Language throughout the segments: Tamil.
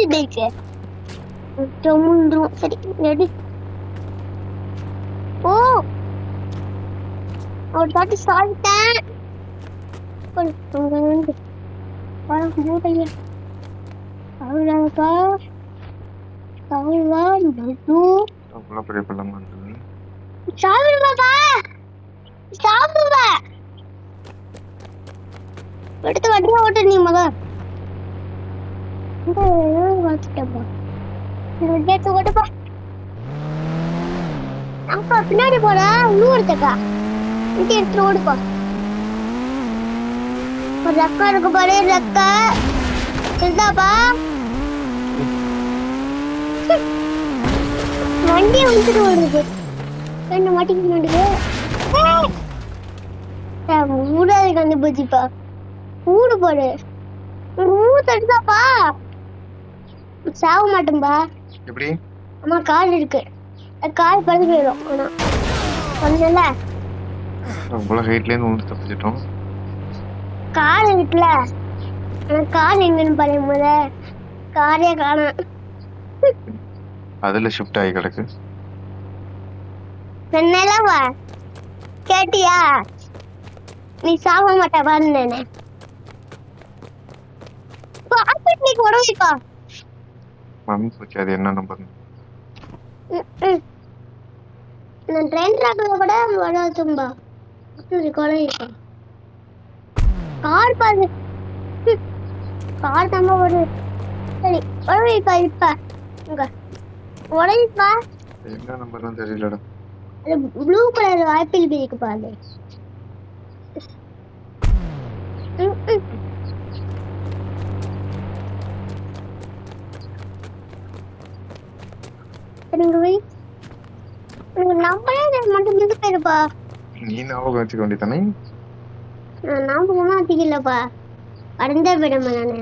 Apple bag முந்துரும். சரி ரெடி. ஓ ஒரு தாட்டி சாப்பிட்டேன். மூட்டையே அவ்வளோக்கா அவ்வளோ அவ்வளோ பெரிய பள்ளம் வந்தது. சாப்பிடுவாப்பா சாப்பிடுவா எடுத்து வண்டியா ஓட்டு நீ மக வச்சுட்டப்பா எடுத்து ஓட்டுப்பா. அப்பா பின்னாடி போடா இன்னொருத்தக்கா இங்கே எடுத்துட்டு ஓடுப்பா. ஒரு ரக்கா இருக்கு பாரு ரக்கா இருந்தாப்பா வண்டியை வந்துட்டு ஓடுது ரெண்டு மாட்டிக்கு மாட்டுது. மூடாது கண்டுபிடிச்சிப்பா ஊடு போடு தடுதாப்பா சாக மாட்டேன்பா. எப்படி அம்மா கால் இருக்கு கால் பழுது போயிடும். ஆனா சொன்னல அவ்வளோ ஹைட்லேருந்து வந்து தப்பிச்சிட்டோம். கால் இருக்குல்ல ஆனா கால் எங்கன்னு பாருங்க முத காலே காணும். அதில் ஷிஃப்ட் ஆகி கிடக்கு. சொன்னலவா கேட்டியா நீ சாக மாட்ட பாருன்னு உடவைப்பா. மம்மி போச்சு. அது என்ன நம்பர்? நான் ட்ரெயின் ட்ராக்ல கூட உடவச்சும்பா குழவைப்பா. கார் பாரு கார் தாங்க ஒரு சரி உடவைப்பா. இப்ப இங்க உடவைப்பா. என்ன நம்பர்லாம் தெரியலடா. அது ப்ளூ கலர் ஆப்பிள் பேக்கு பாரு. நம்பளே மட்டும் மிந்து போயிருப்பா. நீ ஞாபகம் வச்சுக்க வேண்டியதானே. ஞாபகமா வச்சுக்கலப்பா அடைஞ்சா போயிடுமா நானு.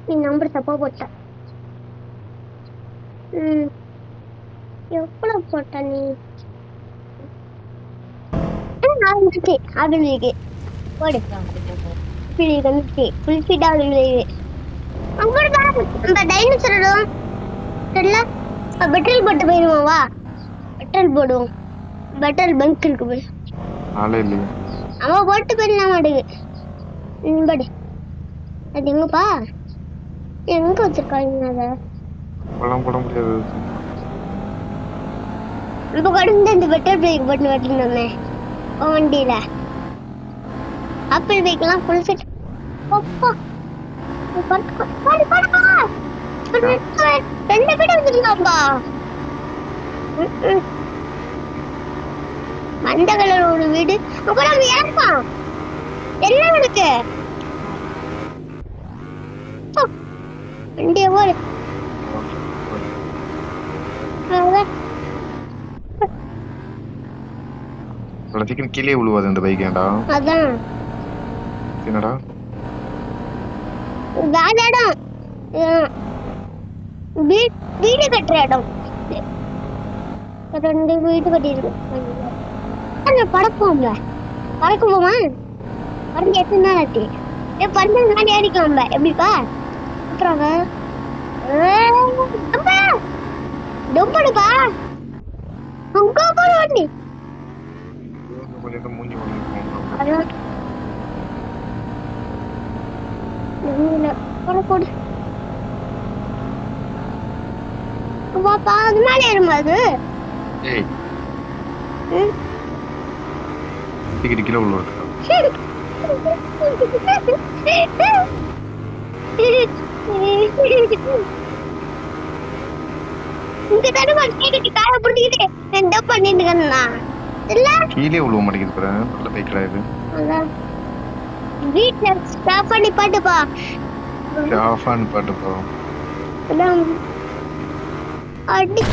நீ நம்பர் தப்பா போட்ட. எவ்வளவு போட்ட நீ? ஆப்பிள் போடு புல்ஃபிட் ஆப்பிள் நம்ம டைனோசரும் தெரியல. பெட்ரோல் போட்டு போயிருவோம் வா பெட்ரோல் போடுவோம். பெட்ரோல் பங்க் இருக்கு போய் ஆளே இல்லையா? அவன் போட்டு போயிடலாம் மாட்டுக்கு படு. அது எங்கப்பா எங்க வச்சிருக்காங்க? அத பழம் போட முடியாது. இப்ப கடந்து இந்த பெட்ரோல் பைக் போட்டு வெட்டினோமே வண்டியில ஆப்பிள் பைக்லாம் ஃபுல் செட். ரெண்டு பேரும் வந்துருந்தாப்பா. மந்த கலர் ஒரு வீடு அப்புறம் ஏற்பான் என்ன உனக்கு வண்டிய போடு. சீக்கிரம் கீழே விழுவாது இந்த பைக். ஏன்டா அதான் என்னடா வேற இடம் வீடு கட்டுற இடம். ரெண்டு வீடு கட்டிருக்கு. பறப்போம்ல பறக்குவோமா பறந்து எத்தனை நாள் ஆச்சு? பறந்து நாள் ஏறிக்கோம்ப எப்படிப்பா? அப்புறம் டொம்படுப்பா வண்டி மூஞ்சி போடு. அது மேலே ஏறுமா அது? கிலோ உள்ள கீழே விழுவ மாட்டேங்குது. நல்ல பைக்ல இது. வீட்ல ஸ்டாப் பண்ணி பாட்டுப்பா. Of on பாட்டுப்பா. அடி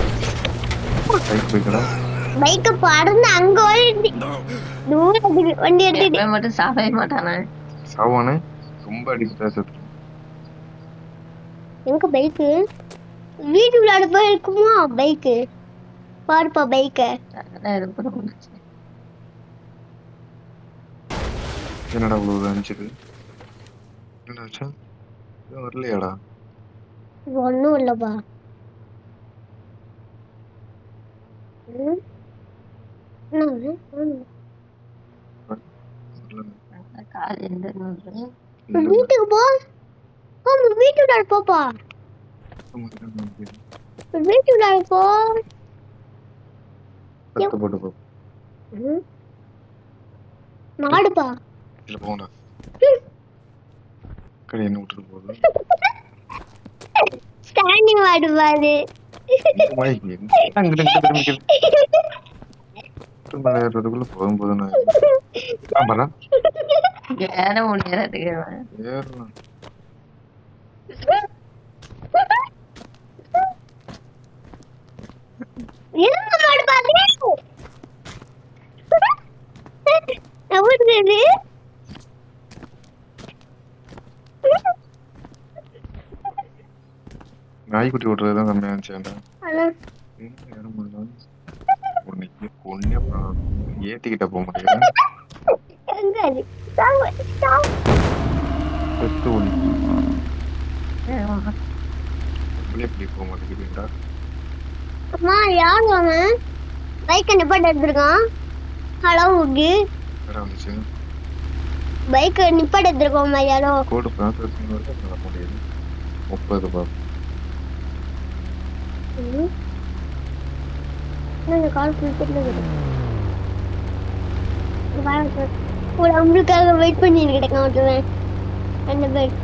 பைக் போய்க்கடா. பைக் பறந்து அங்க ஓடிடுச்சு. தூரத்துக்கு வண்டி எடுத்துட்டு மட்டும் சாவே மாட்டானே. சாவானே ரொம்ப அடிப்பட்டா செத்து. எங்க பைக்கு வீட்டு விளையாட போய் இருக்குமா? பைக்கு பாருப்பா பைக்க என்னடா இவ்வளவு அனுப்பிச்சது? என்னடா ஆச்சா? எதுவும் வரலையாடா? ஒன்றும் இல்லைப்பா. ம், என்ன? வரல. கால் எந்த இல்ல வீட்டுக்கு போ. போ, வீட்டுக்கு போப்பா. வீட்டுக்கு போ. பத்து போட்டு போ. ம், மாடுப்பா. இல்ல போங்கடா. கடை என்ன விட்டுட்டு போகுது? ஸ்டாண்டிங் மாடு பாரு. இந்த மாதிரி எங்க அங்கிட்ட இங்கிட்ட திரும்பிக்கிறது. திரும்ப ஏறுறதுக்குள்ள போதும் போதும்னு ஆமாடா. ஏற முடியாது. ஏறலாம். எருமை மாடு பாரு. எப்படி இது? நாய்க்குட்டி விட்டுறதுதான் கம்மியா இருந்துச்சாண்டா. அதான். என்ன ஏற முடியல. உன்னை கொன்னே ஏத்திக்கிட்ட போக மாட்டேங்கிறேன். எங்க அது? சாவு, சாவு. செத்து ஒளி நம்மளே இப்படி போக மாட்டேங்குதுடா. அம்மா, யார் அவன்? பைக்கை நிப்பாட்ட எடுத்திருக்கான். ஹலோ உக்கு. என்னடா வந்துச்சு? பைக்கை நிப்பாட்ட எடுத்திருக்கோம் யாரோ. கோடு ப்ராசஸிங் வர முடியாது. 30 ரூபாய். இந்த கால் பிடிச்சிட்டு ஒரு அவங்களுக்காக வெயிட் பண்ணிட்டு கிடக்கான் ஒருத்தவன். ரெண்டு பேர்.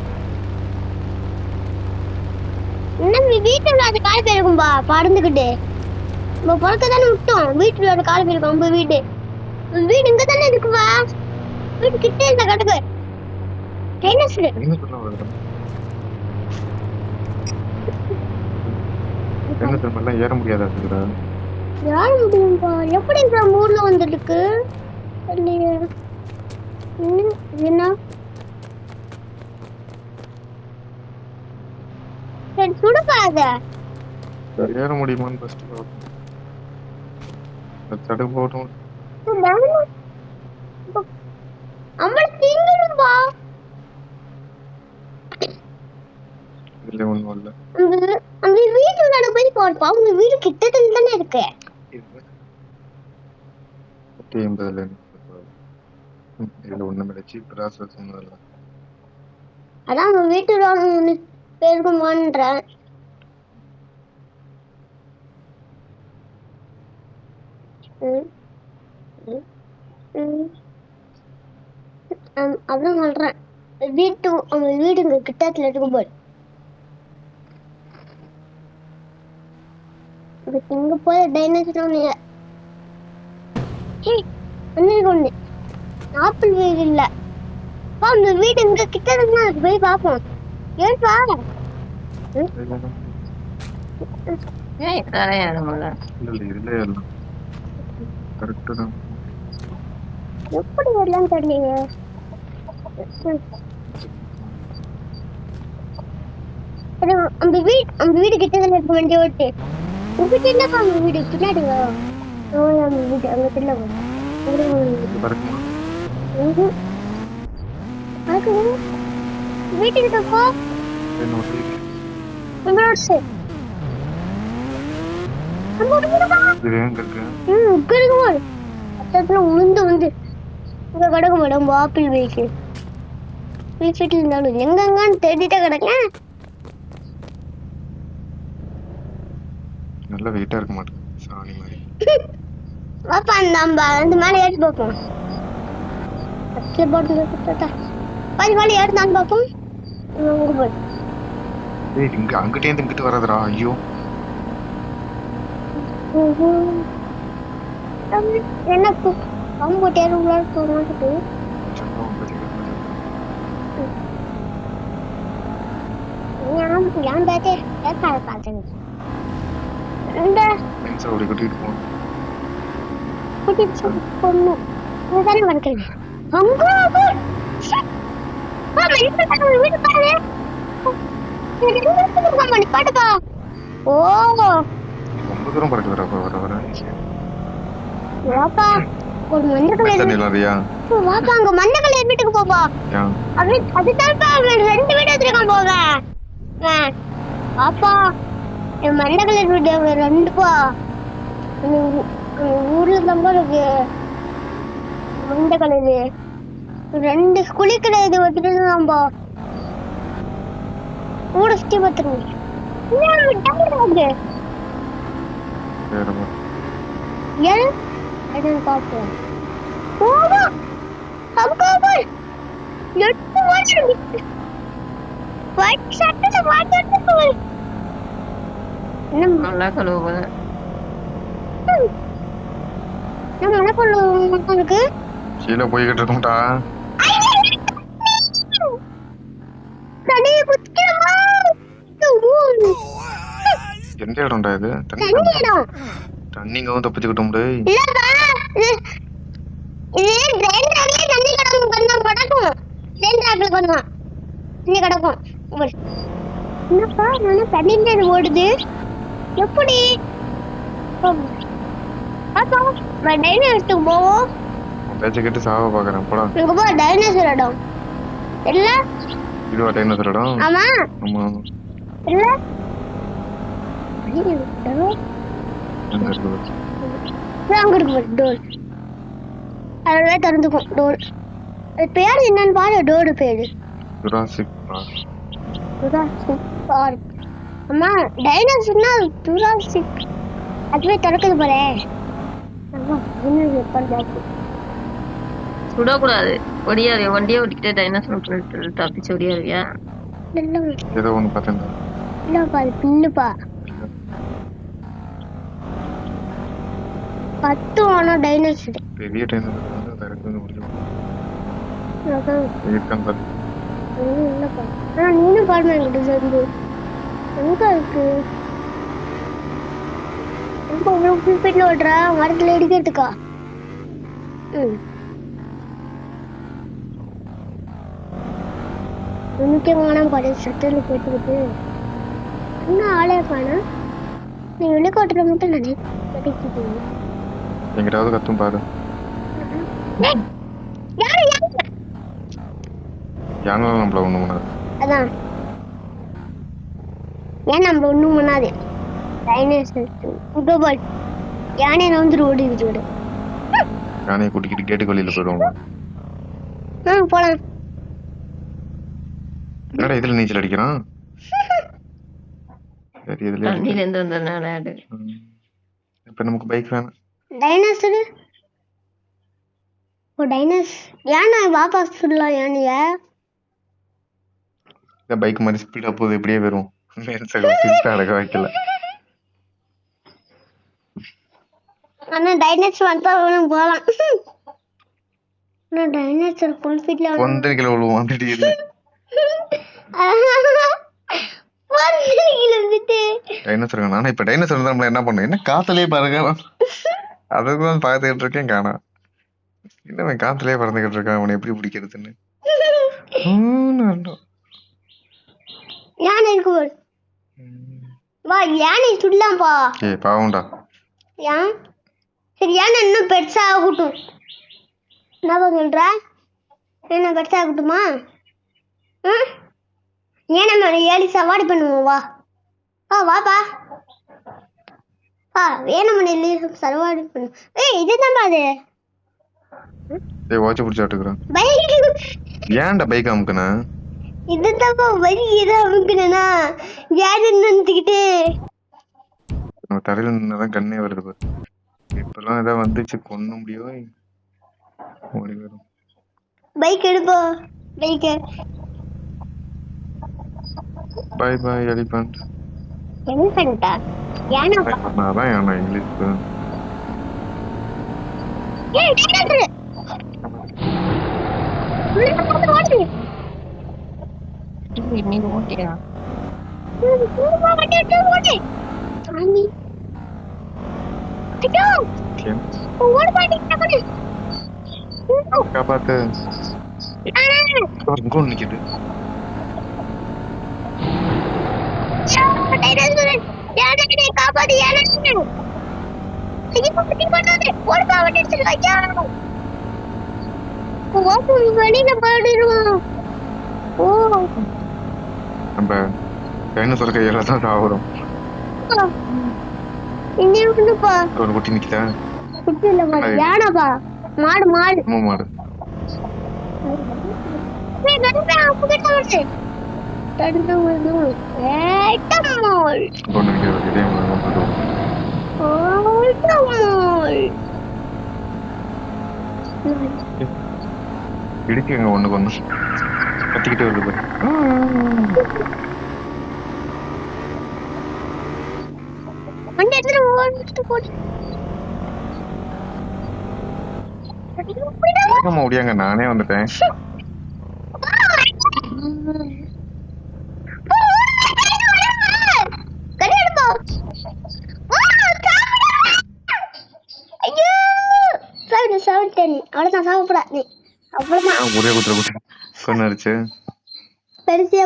என்ன வீட்டுல அது கால் போயிருக்கும்பா பறந்துக்கிட்டு. நம்ம பிறக்க தானே விட்டோம். வீட்டுல ஒரு கால் போயிருக்கோம். நம்ம வீடு வீடு இங்க தானே இருக்குவா. வீட்டு கிட்டே இருந்த கடக்கு டைனோசர். என்ன சொல்ல வருது? என்ன எல்லாம் ஏற முடியாதா இருக்குடா? யார முடியும்பா? எப்படி இந்த ஊர்ல வந்துருக்கு இல்லையே. என்ன சரி சுடுப்பாத. ஏற முடியுமான்னு ஃபர்ஸ்ட் பார்ப்போம். தடுப்பு போட்டோம். அம்மா திங்கணும்பா. இல்ல ஒண்ணும் இல்ல. அந்த வீட்டுல போய் போடுப்பா. உங்க வீடு கிட்டத்துல தானே இருக்கு. 180 இதுல ஒண்ணும் இல்ல. சீப் ப்ராசஸிங் இல்ல. அதான் உங்க வீட்டுல போயிருக்குமான்றேன். அதான் சொல்றேன். அவங்க வீடு இங்க கிட்டத்துல இருக்கும் போது இங்க போய் டைனோசர் ஒண்ணு ஆப்பிள் வீடு இல்ல. அந்த வீடு இங்க கிட்ட இருந்தா போய் பாப்போம். ஏன்பா ஏன் இதால ஏற முடியல? இல்ல இதுல ஏறலாம். கரெக்டா தான். எப்படி வரலாம் தெரியல. அந்த வீடு கிட்டத்துல இருக்க வண்டி ஓட்டு. உங்ககிட்ட என்னப்பா அந்த வீடு பின்னாடி வரும். அந்த வீடு அங்க தெரியல. வீட்டுக்கிட்ட போ. உளுந்து வந்து இங்க கிடக்க மேடம். ஆப்பிள் வீட்டு வீட்டுல இருந்தாலும் எங்கெங்கன்னு தேடிட்டே கிடக்கேன். நல்ல வெயிட்டா இருக்க மாட்டேன். சாணி மாதிரி. பாப்பா அந்த மேலே ஏற்றி பார்ப்போம். பாதி மேலே ஏறினான்னு பார்ப்போம். இங்க அங்கிட்டே இருந்து இங்கிட்டு வராதுடா. ஐயோ என்ன பாம்பு தேர்வுலாம் சொல்லிட்டு ஏன் பேட்டே பேசாத பார்த்தேன். கூட்டிட்டு போகணும். கூட்டிட்டு போகணும். இதுதானே வளர்க்குறீங்க. பாட்டுப்பா. ஓ ரொம்ப தூரம் பறக்க வர ஏப்பா ஒரு மஞ்சள் கலர் தண்ணி இல்லாதியா வாப்பா அங்க மஞ்சள் கலர் வீட்டுக்கு போப்பா. ஏன் அதுதான்ப்பா அவன் 2 வீடு வச்சிருக்கான் போக. பாப்பா என் மஞ்சள் கலர் வீடு அவன் 2பா. ஊர்ல தான் இருக்கு மஞ்சள் கலரு 2 குளிக்கிற இது வச்சுட்டுதான்பா. ஊட சுத்தி பார்த்துருங்க. ஏன் அதுன்னு பார்ப்போம். போவா அம்மா 8 வருஷம் ஒயிட் ஷர்ட்ல மாட்டிட்டு போய் நல்லா கழுவு நம்ம என்ன பண்ணுவோம் உங்களுக்கு கீழே போய்கிட்டு இருக்கோம்டா. தண்ணியை குடிக்கலாமா? எந்த இடம்டா இது? தண்ணி இடம் தண்ணிங்க வந்து தப்பிச்சுக்கிட்டோம் டேய். இல்லப்பா இது ட்ரெயின் ட்ராக்ல தண்ணி கிடக்கும் கொஞ்சம் கிடக்கும். ட்ரெயின் ட்ராக்ல கொஞ்சம் தண்ணி கிடக்கும். என்னப்பா நானே தண்ணியில ஓடுது எப்படி? அப்பா நான் டைனோசருக்கு போவோம். பேச்சை கேட்டு சாவ பாக்குறேன் போடா. இங்க போ டைனோசர் இடம் இல்ல? இதுவா டைனோசர் இடம்? ஆமா ஆமா இல்ல எங்க இருக்குது? அங்க இருக்கு டோர். அதெல்லாம் திறந்துக்கும் டோர். அது பேர் என்னன்னு பாரு. டோர் பேரு ஜுராசிக் பார்க். Jurassic park. அம்மா டைனோசர்னா ஜுராசிக் அதுவே திறக்குது பாரு. சுடக்கூடாது. ஒடியாது வண்டியை ஓட்டிக்கிட்டே டைனோசர் தப்பிச்சு ஒடியாருவியா? ஏதோ ஒண்ணு பார்த்தேன். இல்லப்பா அது பில்லுப்பா 10 ஆனா டைனோசர் பெரிய டைனோசர் வந்து அதை இறக்கி வந்து முடியும். அதான் இருக்கான்னு பாரு. இல்லப்பா நீனும் பாருமா என்கிட்ட சேர்ந்து எங்க இருக்கு? வீட்டுல ஓடுறா மரத்துல இடிக்கிறதுக்கா? முக்கியமான பழைய சட்டில் போட்டுக்கிட்டு இன்னும் ஆளே காணா. நீங்க வெளிக்கோட்டுற மட்டும் நினை கட்டிக்கிட்டீங்க. எங்கிட்டாவது கத்தும் பாரு. யானை நம்மள ஒண்ணும் பண்ணாது. அதான் ஏன் நம்மள ஒண்ணும் பண்ணாது. டைனோசர் யானை வந்து ஓடிக்கிட்டு யானையை கூட்டிக்கிட்டு கேட்டுக்கு வெளியில போயிடுவோம். போலாம். என்னடா இதுல நீச்சல் அடிக்கிறான்? சரி இதுல தண்ணியில இருந்து வந்ததுனால இப்ப நமக்கு பைக் வேணும். டைனோசர் யானை வாப்பா சொல்லலாம். யானைய பைக் மாதிரி ஸ்பீடா போகுது. இப்படியே வரும். அடக்க வைக்கல. ஆனா டைனோசர் வந்தா போலாம். டைனோசர் ஃபுல் ஸ்பீட்ல வந்து கிலோ விழுவோம் திடீர்னு. டைனோசர் காணா. ஆனா இப்ப டைனோசர் வந்து நம்மள என்ன பண்ணும்? என்ன காத்துலயே பாருங்க. அதுதான் பார்த்துக்கிட்டு இருக்கேன் காணா. இன்னும் காத்துலயே பறந்துகிட்டு இருக்கான். அவனை எப்படி பிடிக்கிறதுன்னு யானை இருக்கு வா. யானை சுடலாம்பா. ஏய் பாவம்டா. ஏன் சரி யானை இன்னும் பெருசா ஆகட்டும். என்ன சொல்ற? என்ன பெருசா ஆகட்டுமா? ஏன் நம்ம 7 சவாரி பண்ணுவோம். வா வாப்பா வேணுமணி சவாரி பண்ணுவோம். இதுதான் அது. வாட்ச் பிடிச்சி ஆட்டுக்குறான். பைக் ஏன்டா பைக் அமுக்குனா? இதுதான்ப்பா வலி. எதை அமுக்குனா யாரு நின்றுக்கிட்டு நம்ம தரையில நின்னதான் கண்ணே வருது பாரு. இப்பெல்லாம் ஏதாவது வந்துச்சு கொன்ன முடியும். ஓடி வரும். பைக் எடுப்போ. Bike bye bye elephant. எலிபென்ட்டா? யானை. அதான் யானை இங்கிலீஷ். ஏய் டைனோசர் ஓடு. நீ ஓட்டியா? ஓடு சாமி. ஐயோ ஓடு பாட்டி டக்கனு காப்பாத்து. இங்க ஒண்ணு நிக்குது. டைனோசர் யானை காப்பாத்து. யானை ஐயோ, குட்டி பண்ணாதே. ஓடுப்பா, வண்டி எடுத்துட்டு ஐயா. ஓட்டு வெளியில போயிடுவோம். ஓ, நம்ம டைனோசர் கையில தான் சாப்பிடும். இங்க இருக்குப்பா. ஒரு குட்டி நிக்குதா? குட்டி இல்லப்பா, யானைப்பா. மாடு மாடு. அம்மா மாடு. ஏய், நடுவுல அப்பகிட்ட வருது. தடுமாறு. ஏய், தடுமாறு. கொண்டு நிக்கிறது இதே மாதிரி தான் போடுவோம். ஓ, தடுமாறு. இடிக்குங்க ஒண்ணுக்கு ஒண்ணு. கத்திக்கிட்டே வருது பாரு. வண்டி எடுத்துட்டு ஓடிட்டு போடு. வேகமா ஓடியாங்க, நானே வந்துட்டேன். அவ்வளவுதான் சாப்பிடாது. அவ்வளவுதான் ஒரே குத்துற குத்தி கொண்டு அடிச்சு பெருசியா